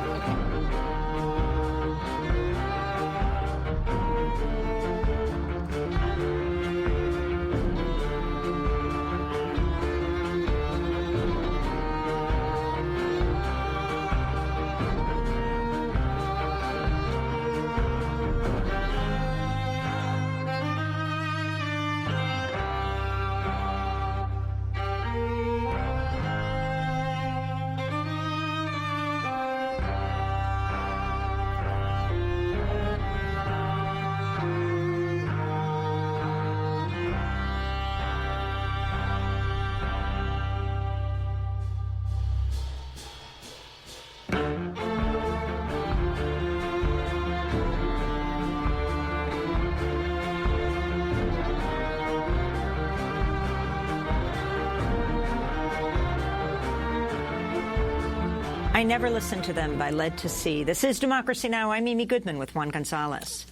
I Never Listened to Them by Led to See. This is Democracy Now! I'm Amy Goodman with Juan Gonzalez.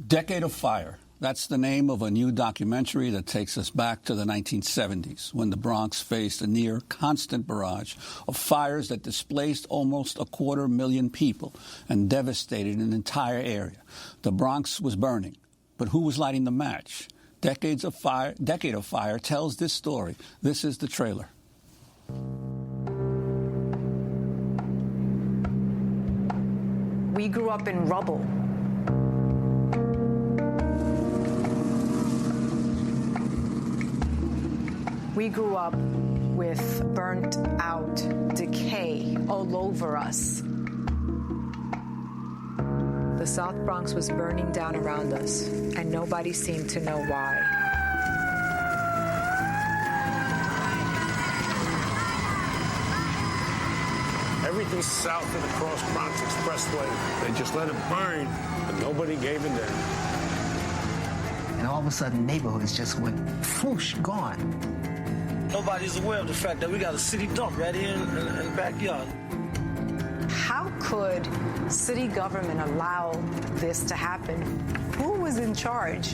Decade of Fire. That's the name of a new documentary that takes us back to the 1970s, when the Bronx faced a near constant barrage of fires that displaced almost 250,000 people and devastated an entire area. The Bronx was burning, but who was lighting the match? Decade of Fire tells this story. This is the trailer. We grew up in rubble. We grew up with burnt out decay all over us. The South Bronx was burning down around us, and nobody seemed to know why. Everything south of the Cross Bronx Expressway, they just let it burn, and nobody gave a damn. And all of a sudden, neighborhoods just went whoosh, gone. Nobody's aware of the fact that we got a city dump right here in the backyard. How could city government allow this to happen? Who was in charge?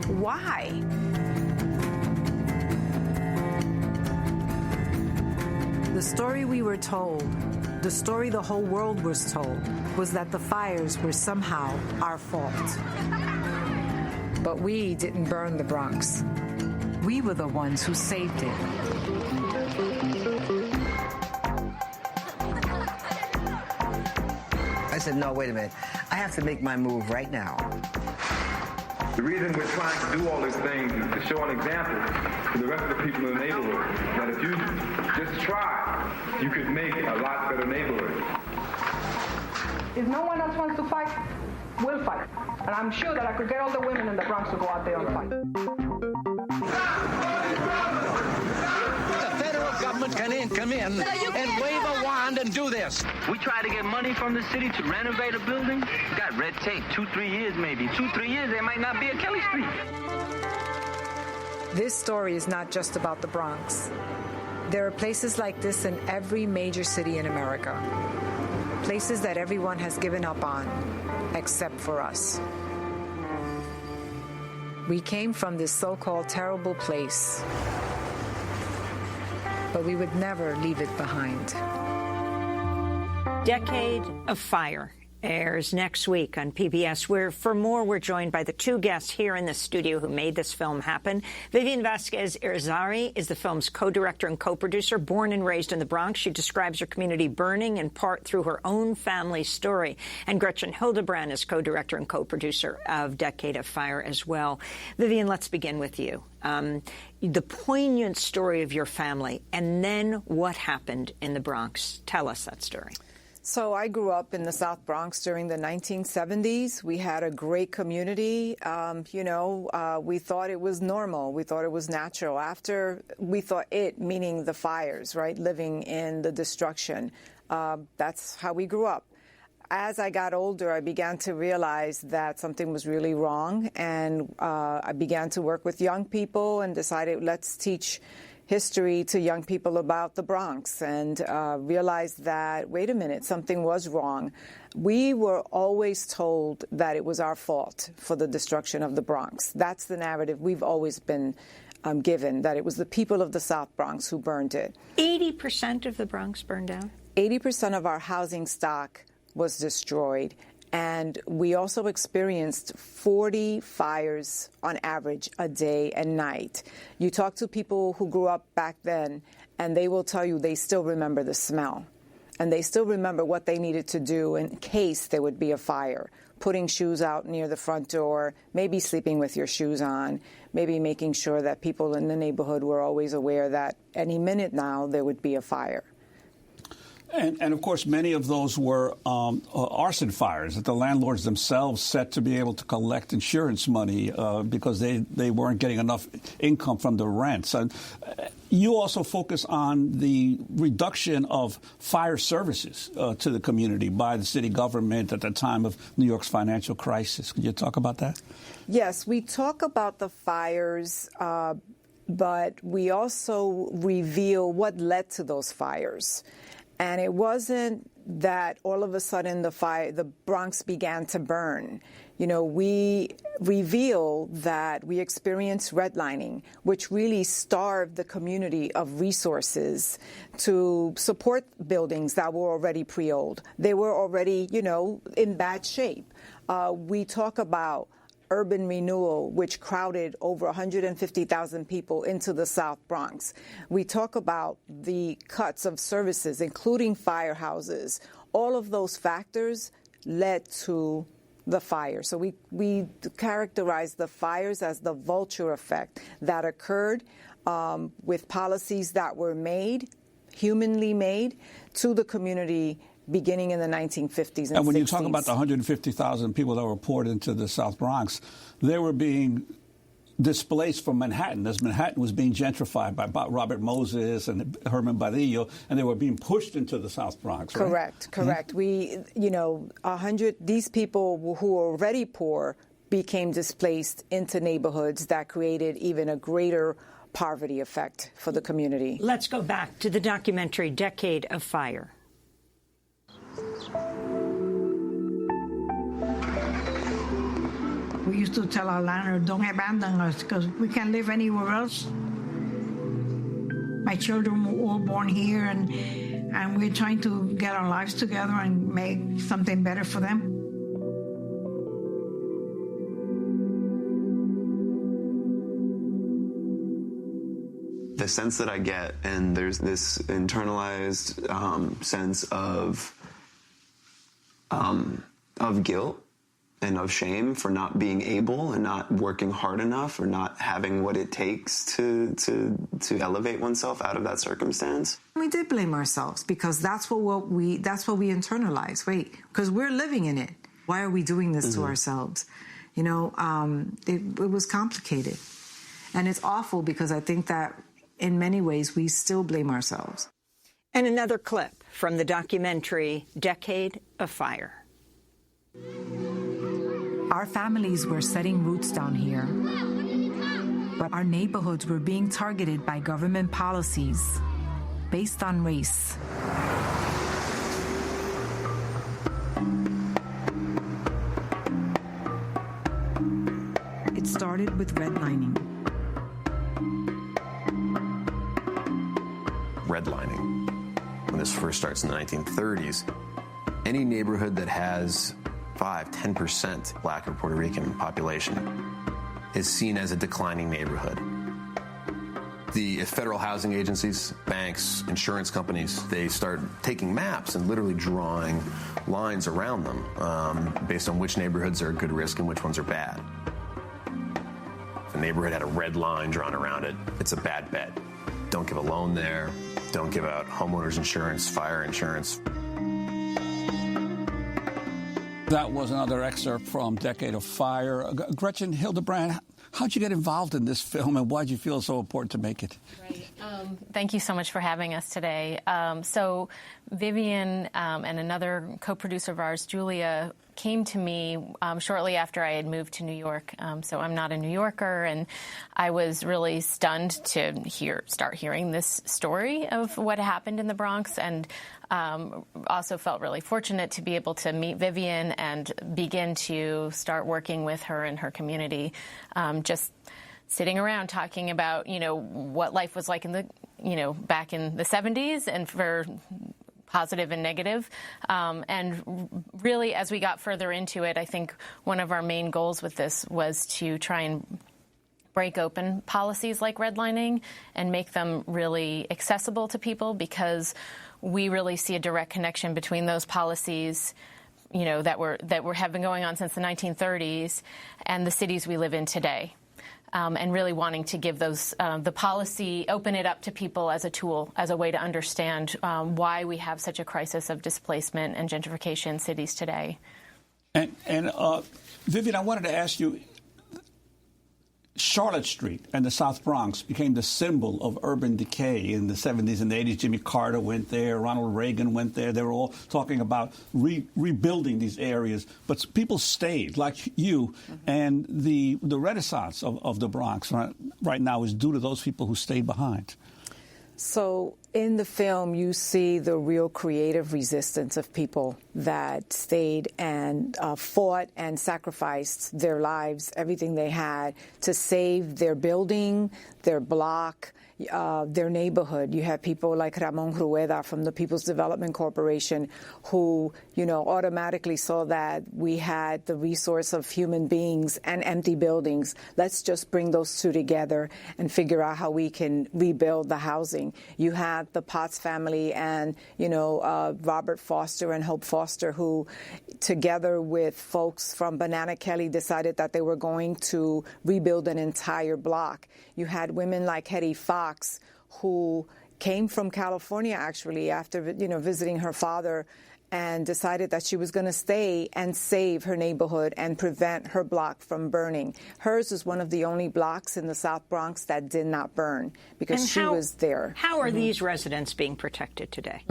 Why? The story we were told, the story the whole world was told, was that the fires were somehow our fault. But we didn't burn the Bronx. We were the ones who saved it. I said, no, wait a minute. I have to make my move right now. The reason we're trying to do all these things is to show an example to the rest of the people in the neighborhood that if you just try, you could make a lot better neighborhood. If no one else wants to fight, we'll fight. And I'm sure that I could get all the women in the Bronx to go out there and fight. The federal government can come in and wave a wand and do this. We try to get money from the city to renovate a building. We got red tape, 2-3 years maybe. 2-3 years, there might not be a Kelly Street. This story is not just about the Bronx. There are places like this in every major city in America. Places that everyone has given up on, except for us. We came from this so-called terrible place, but we would never leave it behind. Decade of Fire airs next week on PBS, where for more we're joined by the two guests here in the studio who made this film happen. Vivian Vasquez-Irizarry is the film's co-director and co-producer. Born and raised in the Bronx, she describes her community burning in part through her own family story. And Gretchen Hildebrand is co-director and co-producer of Decade of Fire as well. Vivian, let's begin with you. The poignant story of your family, and then what happened in the Bronx. Tell us that story. So I grew up in the South Bronx during the 1970s. We had a great community. We thought it was normal. We thought it was natural. Meaning the fires, right? Living in the destruction. That's how we grew up. As I got older, I began to realize that something was really wrong. And I began to work with young people and decided, let's teach history to young people about the Bronx, and realized that, wait a minute, something was wrong. We were always told that it was our fault for the destruction of the Bronx. That's the narrative we've always been given, that it was the people of the South Bronx who burned it. 80% of the Bronx burned down? 80% of our housing stock was destroyed. And we also experienced 40 fires on average a day and night. You talk to people who grew up back then, and they will tell you they still remember the smell. And they still remember what they needed to do in case there would be a fire. Putting shoes out near the front door, maybe sleeping with your shoes on, maybe making sure that people in the neighborhood were always aware that any minute now there would be a fire. And of course, many of those were arson fires that the landlords themselves set to be able to collect insurance money because they weren't getting enough income from the rents. And you also focus on the reduction of fire services to the community by the city government at the time of New York's financial crisis. Could you talk about that? Yes, we talk about the fires, but we also reveal what led to those fires. And it wasn't that all of a sudden the Bronx began to burn. We reveal that we experienced redlining, which really starved the community of resources to support buildings that were already pre-old. They were already, in bad shape. We talk about urban renewal, which crowded over 150,000 people into the South Bronx. We talk about the cuts of services, including firehouses. All of those factors led to the fire. So we characterize the fires as the vulture effect that occurred with policies that were made, humanly made, to the community beginning in the 1950s and 60s. And when you talk about the 150,000 people that were poured into the South Bronx, they were being displaced from Manhattan, as Manhattan was being gentrified by Robert Moses and Herman Badillo, and they were being pushed into the South Bronx, right? Correct. Mm-hmm. These people who were already poor became displaced into neighborhoods that created even a greater poverty effect for the community. Let's go back to the documentary Decade of Fire. We used to tell our landlord, don't abandon us because we can't live anywhere else. My children were all born here, and we're trying to get our lives together and make something better for them. The sense that I get, and there's this internalized sense of guilt and of shame for not being able and not working hard enough or not having what it takes to elevate oneself out of that circumstance. We did blame ourselves because that's what we internalize. Wait, because we're living in it. Why are we doing this to ourselves? You know, it was complicated. And it's awful because I think that in many ways we still blame ourselves. And another clip from the documentary Decade of Fire. Our families were setting roots down here, but our neighborhoods were being targeted by government policies based on race. It started with redlining. Redlining, when this first starts in the 1930s, any neighborhood that has 5-10% Black or Puerto Rican population is seen as a declining neighborhood. The federal housing agencies, banks, insurance companies, they start taking maps and literally drawing lines around them based on which neighborhoods are a good risk and which ones are bad. If a neighborhood had a red line drawn around it, it's a bad bet. Don't give a loan there. Don't give out homeowners insurance, fire insurance. That was another excerpt from Decade of Fire. Gretchen Hildebrand, how'd you get involved in this film and why'd you feel so important to make it? Right. Thank you so much for having us today. So Vivian and another co-producer of ours, Julia, came to me shortly after I had moved to New York. So I'm not a New Yorker, and I was really stunned to start hearing this story of what happened in the Bronx, and also felt really fortunate to be able to meet Vivian and begin to start working with her and her community, just sitting around talking about, what life was like in the, back in the 70s and for positive and negative. And really, as we got further into it, I think one of our main goals with this was to try and break open policies like redlining and make them really accessible to people, because we really see a direct connection between those policies, that have been going on since the 1930s and the cities we live in today. And really wanting to give those the policy, open it up to people as a tool, as a way to understand why we have such a crisis of displacement and gentrification in cities today. And Vivian, I wanted to ask you, Charlotte Street and the South Bronx became the symbol of urban decay in the 70s and the 80s. Jimmy Carter went there. Ronald Reagan went there. They were all talking about rebuilding these areas. But people stayed, like you. And the renaissance of the Bronx right now is due to those people who stayed behind. So in the film, you see the real creative resistance of people that stayed and fought and sacrificed their lives, everything they had, to save their building, their block, their neighborhood. You have people like Ramon Rueda from the People's Development Corporation who, automatically saw that we had the resource of human beings and empty buildings. Let's just bring those two together and figure out how we can rebuild the housing. You had the Potts family and, Robert Foster and Hope Foster, who together with folks from Banana Kelly decided that they were going to rebuild an entire block. You had women like Hetty Fox, who came from California, actually, after, visiting her father, and decided that she was going to stay and save her neighborhood and prevent her block from burning. Hers is one of the only blocks in the South Bronx that did not burn because she was there. How are these residents being protected today?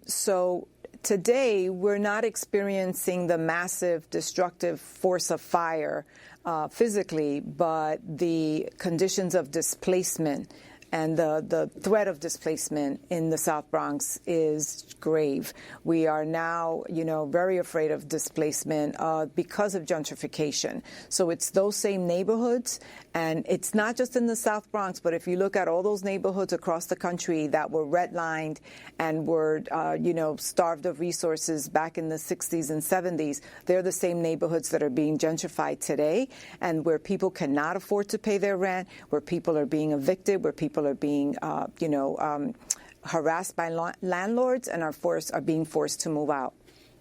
So today, we're not experiencing the massive destructive force of fire physically, but the conditions of displacement and the threat of displacement in the South Bronx is grave. We are now, very afraid of displacement because of gentrification. So it's those same neighborhoods, and it's not just in the South Bronx, but if you look at all those neighborhoods across the country that were redlined and were, starved of resources back in the 60s and 70s, they're the same neighborhoods that are being gentrified today, and where people cannot afford to pay their rent, where people are being evicted, where people are being, harassed by landlords and are being forced to move out.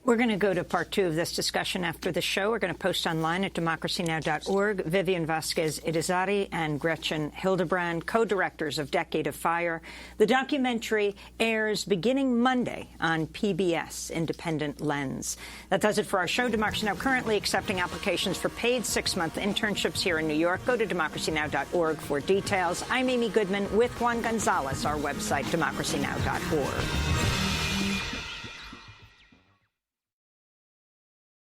We're going to go to part 2 of this discussion after the show. We're going to post online at democracynow.org. Vivian Vasquez-Irizarry and Gretchen Hildebrand, co-directors of Decade of Fire. The documentary airs beginning Monday on PBS Independent Lens. That does it for our show. Democracy Now! Currently accepting applications for paid 6-month internships here in New York. Go to democracynow.org for details. I'm Amy Goodman with Juan Gonzalez. Our website, democracynow.org.